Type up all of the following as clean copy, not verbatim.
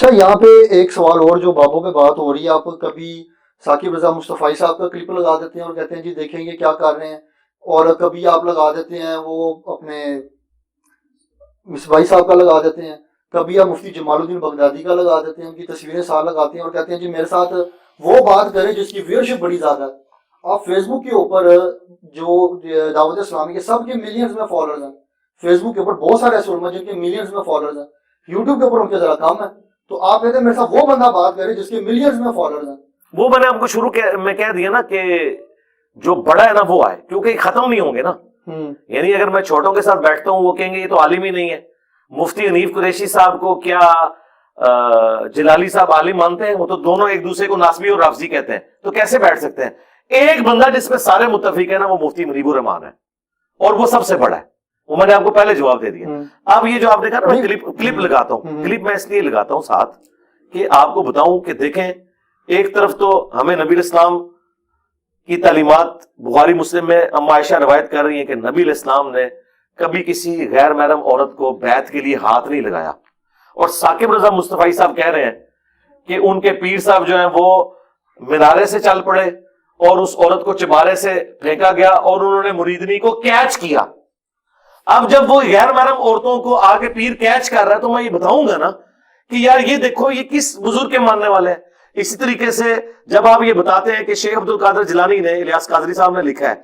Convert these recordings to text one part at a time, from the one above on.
اچھا یہاں پہ ایک سوال اور جو بابوں پہ بات ہو رہی ہے، آپ کبھی ثاقب رضا مصطفی صاحب کا کلپ لگا دیتے ہیں اور کہتے ہیں جی دیکھیں گے کیا کر رہے ہیں، اور کبھی آپ لگا دیتے ہیں وہ اپنے مصباحی صاحب کا لگا دیتے ہیں، کبھی آپ مفتی جمال الدین بغدادی کا لگا دیتے ہیں، ان کی تصویریں ساتھ لگاتے ہیں اور کہتے ہیں جی میرے ساتھ وہ بات کریں جس کی ویورشپ بڑی زیادہ ہے۔ آپ فیس بک کے اوپر جو دعوت اسلامی کے سب کے ملینز میں فالوورز ہیں، فیس بک کے اوپر بہت سارے ایسے علماء جن کے ملینز میں فالوورز ہیں، یوٹیوب کے اوپر ان کے ذرا کم ہے، تو آپ کہتے ہیں میرے ساتھ وہ بندہ بات کرے جس کے ملینز میں فالوورز ہیں۔ وہ میں نے آپ کو شروع میں کہہ دیا نا کہ جو بڑا ہے نا وہ آئے، کیونکہ یہ ختم نہیں ہوں گے نا۔ یعنی اگر میں چھوٹوں کے ساتھ بیٹھتا ہوں وہ کہیں گے یہ تو عالم ہی نہیں ہے۔ مفتی حنیف قریشی صاحب کو کیا جلالی صاحب عالم مانتے ہیں؟ وہ تو دونوں ایک دوسرے کو ناسبی اور رافضی کہتے ہیں، تو کیسے بیٹھ سکتے ہیں؟ ایک بندہ جس پہ سارے متفق ہیں نا وہ مفتی منیب الرحمان ہے، اور وہ سب سے بڑا ہے، وہ میں نے آپ کو پہلے جواب دے دیا۔ اب یہ جو آپ نے کہا نا کلپ لگاتا ہوں، کلپ میں اس لیے لگاتا ہوں ساتھ کہ آپ کو بتاؤں کہ دیکھیں ایک طرف تو ہمیں نبی الاسلام کی تعلیمات بخاری مسلم میں اما عائشہ روایت کر رہی ہیں کہ نبی الاسلام نے کبھی کسی غیر محرم عورت کو بیعت کے لیے ہاتھ نہیں لگایا، اور ثاقب رضا مصطفی صاحب کہہ رہے ہیں کہ ان کے پیر صاحب جو ہیں وہ مینارے سے چل پڑے اور اس عورت کو چبارے سے پھینکا گیا اور انہوں نے مریدنی کو کیچ کیا۔ اب جب وہ غیر محرم عورتوں کو آگے پیر کیچ کر رہا ہے تو میں یہ بتاؤں گا نا کہ یار یہ دیکھو یہ کس بزرگ کے ماننے والے ہیں۔ اسی طریقے سے جب آپ یہ بتاتے ہیں کہ شیخ عبد القادر جیلانی نے، الیاس قادری صاحب نے لکھا ہے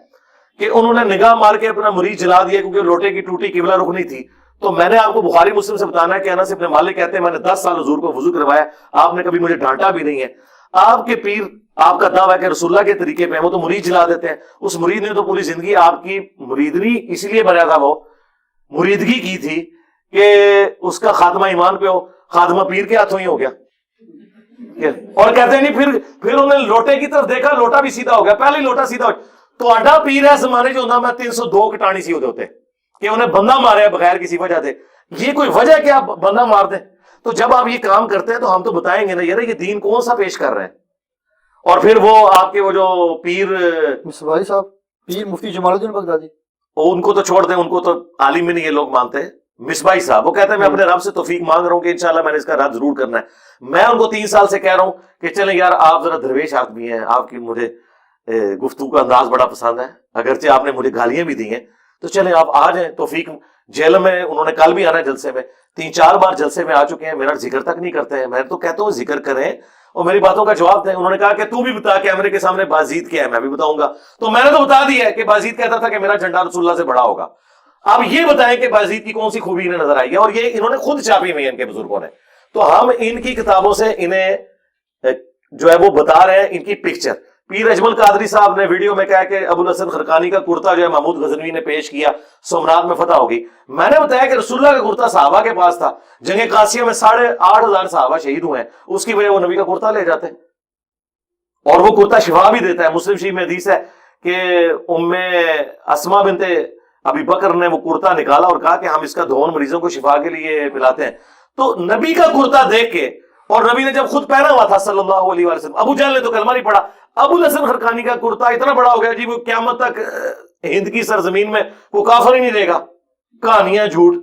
کہ انہوں نے نگاہ مار کے اپنا مرید جلا دیا کیونکہ لوٹے کی ٹوٹی قبلہ رخ نہیں تھی، تو میں نے آپ کو بخاری مسلم سے بتانا ہے کہ انس ابن مالک کہتے ہیں میں نے 10 سال حضور کو وضو کروایا، آپ نے کبھی مجھے ڈانٹا بھی نہیں ہے۔ آپ کے پیر آپ کا دعویٰ ہے کہ رسول اللہ کے طریقے پہ وہ تو مرید جلا دیتے ہیں، اس مرید نے تو پوری زندگی آپ کی مریدنی اس لیے بنایا تھا، وہ مریدگی کی تھی کہ اس کا خاتمہ ایمان پہ ہو، خاتمہ پیر کے ہاتھوں ہی ہو گیا۔ اور کہتے ہیں نہیں پھر انہوں نے لوٹے کی طرف دیکھا، لوٹا بھی سیدھا ہو گیا، پہلے ہی لوٹا سیدھا ہو گیا۔ تو اڈا پیر ہے زمانے جو ہوتا میں 302 کٹانی سی ہوتے کہ انہیں بندہ مارے بغیر کسی وجہ سے، یہ کوئی وجہ ہے کہ آپ بندہ مار دیں؟ تو جب آپ یہ کام کرتے ہیں تو ہم تو بتائیں گے نا یار یہ دین کون سا پیش کر رہے ہیں۔ اور پھر وہ آپ کے وہ جو پیر مصباحی صاحب، پیر مفتی جمال الدین بغدادی، ان کو تو چھوڑ دیں، ان کو تو عالم بھی نہیں یہ لوگ مانتے ہیں۔ مصباحی صاحب وہ کہتے ہیں میں اپنے رب سے توفیق مانگ رہا ہوں کہ انشاءاللہ میں نے اس کا رد ضرور کرنا ہے۔ میں ان کو 3 سال سے کہہ رہا ہوں کہ چلیں یار آپ ذرا درویش آدمی ہیں، آپ کی مجھے گفتگو کا انداز بڑا پسند ہے، اگرچہ آپ نے مجھے گالیاں بھی دی ہیں، تو چلیں آپ آ جائیں۔ توفیق جیل میں انہوں نے کل بھی آنا ہے جلسے میں، 3-4 بار جلسے میں آ چکے ہیں، میرا ذکر تک نہیں کرتے ہیں۔ میں تو کہتا ہوں ذکر کریں اور میری باتوں کا جواب دیں۔ انہوں نے کہا کہ تو بھی بتا کیمرے کے سامنے بازید کیا ہے، میں بھی بتاؤں گا۔ تو میں نے تو بتا دیا ہے کہ بازید کہتا تھا کہ میرا جھنڈا رسول اللہ سے بڑا ہوگا۔ اب یہ بتائیں کہ بازید کی کون سی خوبی انہیں نظر آئی ہے، اور یہ انہوں نے خود چھاپی ہوئی ہے ان کے بزرگوں نے۔ تو ہم ان کی کتابوں سے انہیں جو ہے وہ بتا رہے ہیں ان کی پکچر۔ پیر اجمل قادری صاحب نے ویڈیو میں کہا کہ ابو الحسن خرقانی کا کرتا جو ہے محمود غزنوی نے پیش کیا، سومنات میں فتح ہوگی۔ میں نے بتایا کہ رسول اللہ کا کرتا صحابہ کے پاس تھا، جنگ قادسیہ میں 8,500 صحابہ شہید ہوئے ہیں، اس کی وجہ وہ نبی کا کرتا لے جاتے ہیں، اور وہ کرتا شفا بھی دیتا ہے۔ مسلم شریف میں حدیث ہے کہ ام اسما بنت ابی بکر نے وہ کرتا نکالا اور کہا کہ ہم اس کا دھون مریضوں کو شفا کے لیے پلاتے ہیں۔ تو نبی کا کرتا دیکھ کے، اور نبی نے جب خود پہنا ہوا تھا صلی اللہ علیہ وسلم، ابو جہل نے تو کلمہ نہیں پڑھا، ابو الحسن خرقانی کا کرتا اتنا بڑا ہو گیا جی وہ قیامت تک ہند کی سرزمین میں وہ کافر ہی نہیں دے گا۔ کہانیاں جھوٹ۔